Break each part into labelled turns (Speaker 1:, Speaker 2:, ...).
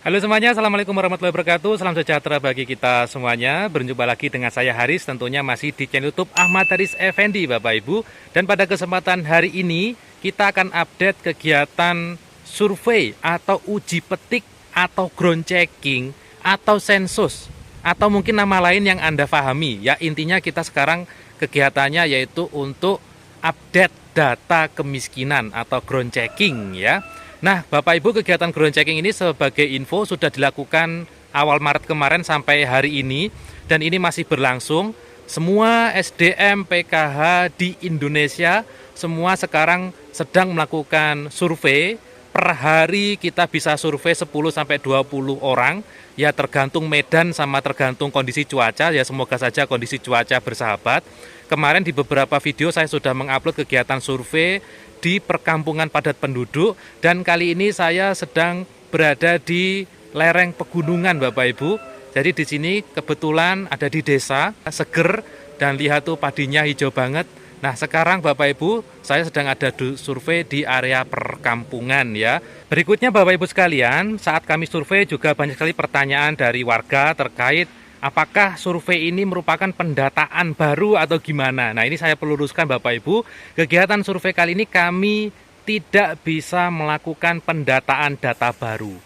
Speaker 1: Halo semuanya, Assalamualaikum warahmatullahi wabarakatuh. Salam sejahtera bagi kita semuanya. Berjumpa lagi dengan saya Haris, tentunya masih di channel YouTube Ahmad Haris Effendi, Bapak Ibu. Dan pada kesempatan hari ini, kita akan update kegiatan survei atau uji petik atau ground checking atau sensus. Atau mungkin nama lain yang Anda pahami. Ya, intinya kita sekarang kegiatannya yaitu untuk update data kemiskinan atau ground checking ya. Nah, Bapak Ibu, kegiatan ground checking ini sebagai info sudah dilakukan awal Maret kemarin sampai hari ini, dan ini masih berlangsung. Semua SDM PKH di Indonesia semua sekarang sedang melakukan survei. Per hari kita bisa survei 10-20 orang, ya tergantung medan sama tergantung kondisi cuaca, ya semoga saja kondisi cuaca bersahabat. Kemarin di beberapa video saya sudah mengupload kegiatan survei di perkampungan padat penduduk, dan kali ini saya sedang berada di lereng pegunungan Bapak Ibu. Jadi di sini kebetulan ada di desa, seger, dan lihat tuh padinya hijau banget. Nah sekarang Bapak Ibu, saya sedang ada survei di area perkampungan ya. Berikutnya Bapak Ibu sekalian, saat kami survei juga banyak sekali pertanyaan dari warga terkait apakah survei ini merupakan pendataan baru atau gimana. Nah ini saya perlu luruskan Bapak Ibu, kegiatan survei kali ini kami tidak bisa melakukan pendataan data baru.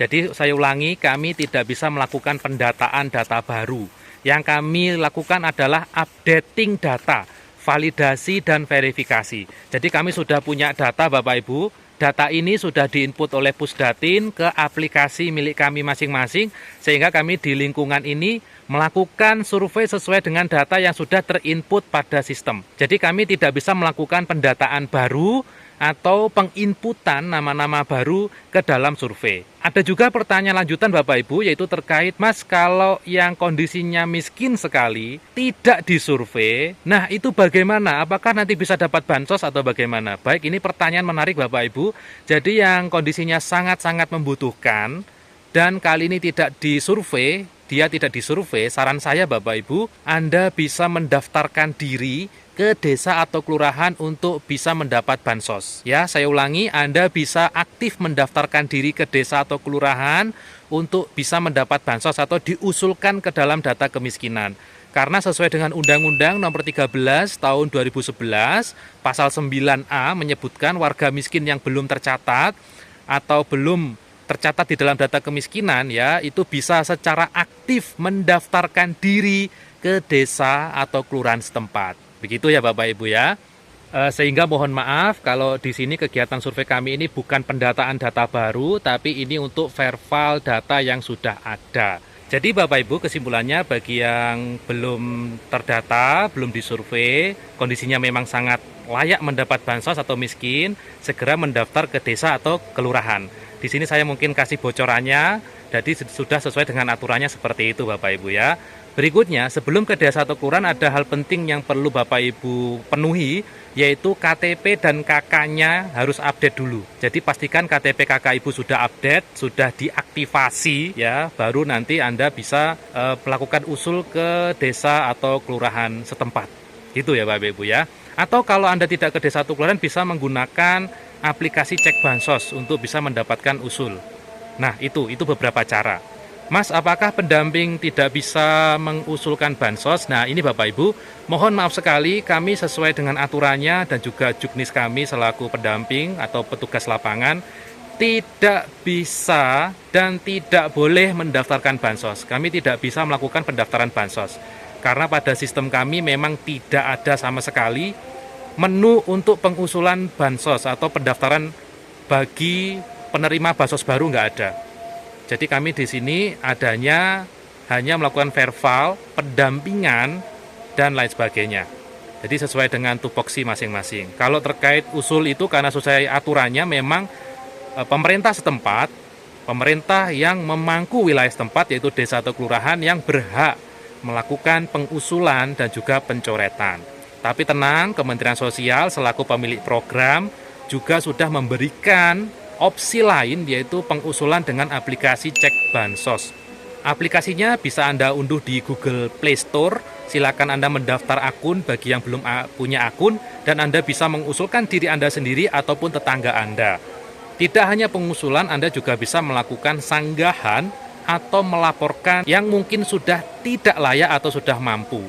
Speaker 1: Jadi saya ulangi, kami tidak bisa melakukan pendataan data baru. Yang kami lakukan adalah updating data, validasi dan verifikasi. Jadi kami sudah punya data Bapak Ibu. Data ini sudah diinput oleh Pusdatin ke aplikasi milik kami masing-masing, sehingga kami di lingkungan ini melakukan survei sesuai dengan data yang sudah terinput pada sistem. Jadi kami tidak bisa melakukan pendataan baru atau penginputan nama-nama baru ke dalam survei. Ada juga pertanyaan lanjutan Bapak Ibu, yaitu terkait, Mas, kalau yang kondisinya miskin sekali tidak disurvei, nah itu bagaimana? Apakah nanti bisa dapat bansos atau bagaimana? Baik, ini pertanyaan menarik Bapak Ibu. Jadi yang kondisinya sangat-sangat membutuhkan dan kali ini tidak disurvei, dia tidak disurvei, saran saya Bapak Ibu, Anda bisa mendaftarkan diri ke desa atau kelurahan untuk bisa mendapat bansos. Ya, saya ulangi, Anda bisa aktif mendaftarkan diri ke desa atau kelurahan untuk bisa mendapat bansos atau diusulkan ke dalam data kemiskinan. Karena sesuai dengan Undang-Undang Nomor 13 Tahun 2011, Pasal 9A menyebutkan warga miskin yang belum tercatat atau belum tercatat di dalam data kemiskinan, ya itu bisa secara aktif mendaftarkan diri ke desa atau kelurahan setempat. Begitu ya Bapak Ibu ya. Sehingga mohon maaf kalau di sini kegiatan survei kami ini bukan pendataan data baru, tapi ini untuk verval data yang sudah ada. Jadi Bapak Ibu, kesimpulannya bagi yang belum terdata, belum disurvei, kondisinya memang sangat layak mendapat bansos atau miskin, segera mendaftar ke desa atau kelurahan. Di sini saya mungkin kasih bocorannya, jadi sudah sesuai dengan aturannya seperti itu Bapak Ibu ya. Berikutnya, sebelum ke desa atau kelurahan ada hal penting yang perlu Bapak Ibu penuhi, yaitu KTP dan KK-nya harus update dulu. Jadi pastikan KTP KK Ibu sudah update, sudah diaktifasi ya, baru nanti Anda bisa melakukan usul ke desa atau kelurahan setempat. Gitu ya Bapak Ibu ya. Atau kalau Anda tidak ke desa atau kelurahan bisa menggunakan aplikasi cek bansos untuk bisa mendapatkan usul. Nah, itu beberapa cara. Mas, apakah pendamping tidak bisa mengusulkan bansos? Nah, ini Bapak Ibu, mohon maaf sekali, kami sesuai dengan aturannya dan juga juknis kami selaku pendamping atau petugas lapangan tidak bisa dan tidak boleh mendaftarkan bansos. Kami tidak bisa melakukan pendaftaran bansos. Karena pada sistem kami memang tidak ada sama sekali menu untuk pengusulan bansos atau pendaftaran bagi penerima bansos baru, nggak ada. Jadi kami di sini adanya hanya melakukan verval, pendampingan, dan lain sebagainya. Jadi sesuai dengan tupoksi masing-masing. Kalau terkait usul itu karena sesuai aturannya memang pemerintah setempat, pemerintah yang memangku wilayah setempat yaitu desa atau kelurahan yang berhak melakukan pengusulan dan juga pencoretan. Tapi tenang, Kementerian Sosial selaku pemilik program juga sudah memberikan opsi lain yaitu pengusulan dengan aplikasi cek bansos. Aplikasinya bisa Anda unduh di Google Play Store. Silakan Anda mendaftar akun bagi yang belum punya akun dan Anda bisa mengusulkan diri Anda sendiri ataupun tetangga Anda. Tidak hanya pengusulan, Anda juga bisa melakukan sanggahan atau melaporkan yang mungkin sudah tidak layak atau sudah mampu.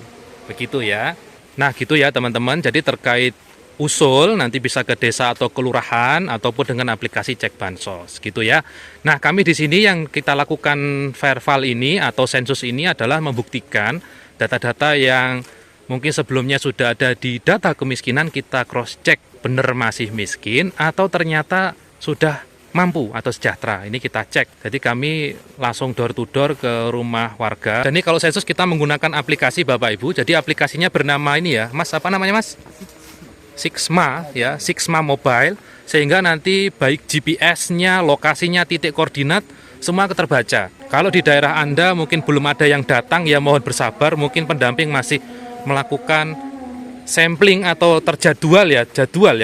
Speaker 1: Begitu ya. Nah, gitu ya teman-teman. Jadi terkait usul nanti bisa ke desa atau kelurahan ataupun dengan aplikasi cek bansos gitu ya. Nah, kami di sini yang kita lakukan verval ini atau sensus ini adalah membuktikan data-data yang mungkin sebelumnya sudah ada di data kemiskinan, kita cross check benar masih miskin atau ternyata sudah mampu atau sejahtera. Ini kita cek. Jadi kami langsung door to door ke rumah warga. Dan ini kalau sensus kita menggunakan aplikasi Bapak Ibu. Jadi aplikasinya bernama ini ya, Mas, apa namanya Mas? Sixma ya, Sixma Mobile. Sehingga nanti baik GPS-nya, lokasinya, titik koordinat semua terbaca. Kalau di daerah Anda mungkin belum ada yang datang, ya mohon bersabar. Mungkin pendamping masih melakukan sampling atau terjadwal ya,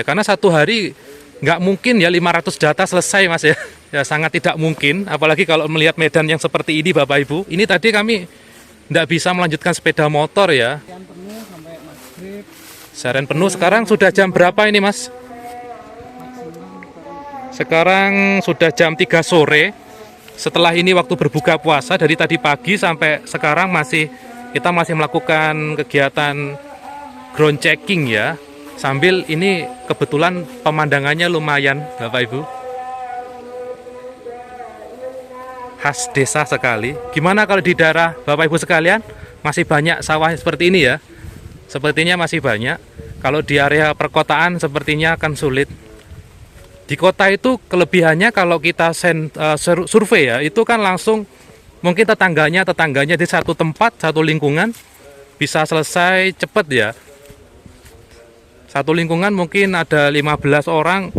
Speaker 1: karena satu hari nggak mungkin ya 500 data selesai Mas ya. Ya sangat tidak mungkin, apalagi kalau melihat medan yang seperti ini Bapak Ibu. Ini tadi kami nggak bisa melanjutkan sepeda motor ya. Seharian penuh, sekarang sudah jam berapa ini Mas? Sekarang sudah jam 3 sore. Setelah ini waktu berbuka puasa, dari tadi pagi sampai sekarang kita masih melakukan kegiatan ground checking ya. Sambil ini kebetulan pemandangannya lumayan Bapak Ibu. Khas desa sekali. Gimana kalau di daerah Bapak Ibu sekalian? Masih banyak sawah seperti ini ya? Sepertinya masih banyak. Kalau di area perkotaan sepertinya akan sulit. Di kota itu kelebihannya kalau kita survei ya, itu kan langsung mungkin tetangganya di satu tempat, satu lingkungan bisa selesai cepat ya. Satu lingkungan mungkin ada 15 orang,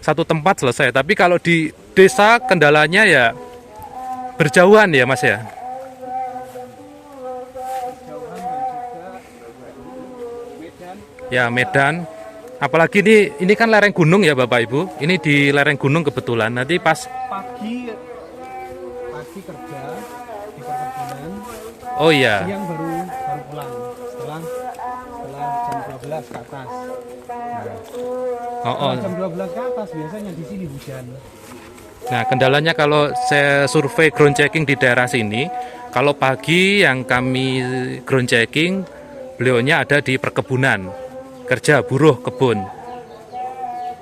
Speaker 1: satu tempat selesai. Tapi kalau di desa kendalanya ya berjauhan ya Mas ya. Ya Medan. Apalagi ini kan lereng gunung ya Bapak Ibu. Ini di lereng gunung kebetulan. Nanti pas
Speaker 2: pagi kerja di perkebunan.
Speaker 1: Oh iya.
Speaker 2: Siang baru pulang setelah jam 12 ke atas. Jam 12 ke atas biasanya di sini hujan.
Speaker 1: Nah, kendalanya kalau saya survei ground checking di daerah sini, kalau pagi yang kami ground checking, beliaunya ada di perkebunan, kerja buruh kebun.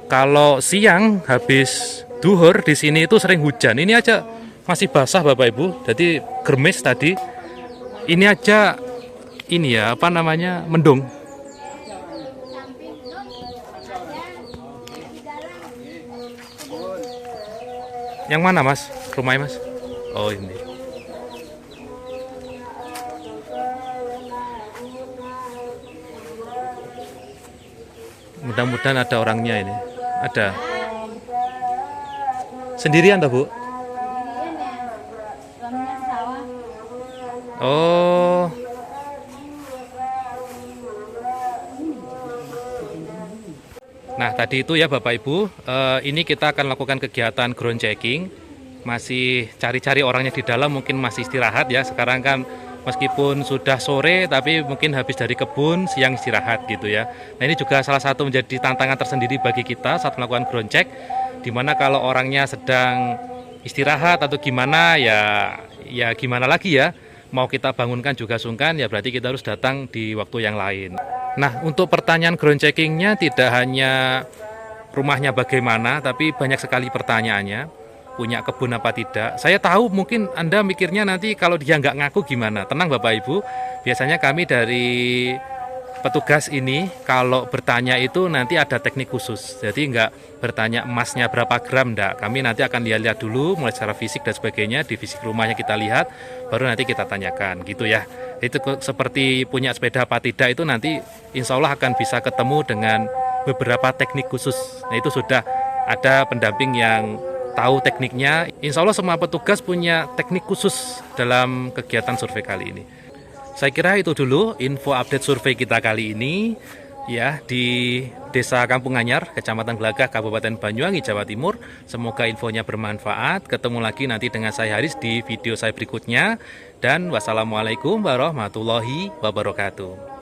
Speaker 1: Kalau siang habis duhur di sini itu sering hujan. Ini aja masih basah Bapak Ibu, jadi germis tadi. Ini aja mendung. Yang mana Mas? Rumahnya Mas? Oh ini. Mudah-mudahan ada orangnya ini. Ada. Sendirian toh Bu? Oh. Nah tadi itu ya Bapak Ibu, ini kita akan lakukan kegiatan ground checking. Masih cari-cari orangnya di dalam, mungkin masih istirahat ya. Sekarang kan meskipun sudah sore tapi mungkin habis dari kebun, siang istirahat gitu ya. Nah ini juga salah satu menjadi tantangan tersendiri bagi kita saat melakukan ground check, dimana kalau orangnya sedang istirahat atau gimana ya gimana lagi ya, mau kita bangunkan juga sungkan, ya berarti kita harus datang di waktu yang lain. Nah, untuk pertanyaan ground checkingnya tidak hanya rumahnya bagaimana, tapi banyak sekali pertanyaannya. Punya kebun apa tidak? Saya tahu mungkin Anda mikirnya nanti kalau dia nggak ngaku gimana? Tenang Bapak Ibu, biasanya kami dari petugas ini kalau bertanya itu nanti ada teknik khusus. Jadi nggak bertanya emasnya berapa gram, enggak. Kami nanti akan lihat dulu mulai secara fisik dan sebagainya, di fisik rumahnya kita lihat, baru nanti kita tanyakan gitu ya. Itu seperti punya sepeda apa tidak itu nanti insya Allah akan bisa ketemu dengan beberapa teknik khusus. Nah itu sudah ada pendamping yang tahu tekniknya. Insya Allah semua petugas punya teknik khusus dalam kegiatan survei kali ini. Saya kira itu dulu info update survei kita kali ini ya di Desa Kampung Anyar, Kecamatan Glagah, Kabupaten Banyuwangi, Jawa Timur. Semoga infonya bermanfaat. Ketemu lagi nanti dengan saya Haris di video saya berikutnya. Dan wassalamualaikum warahmatullahi wabarakatuh.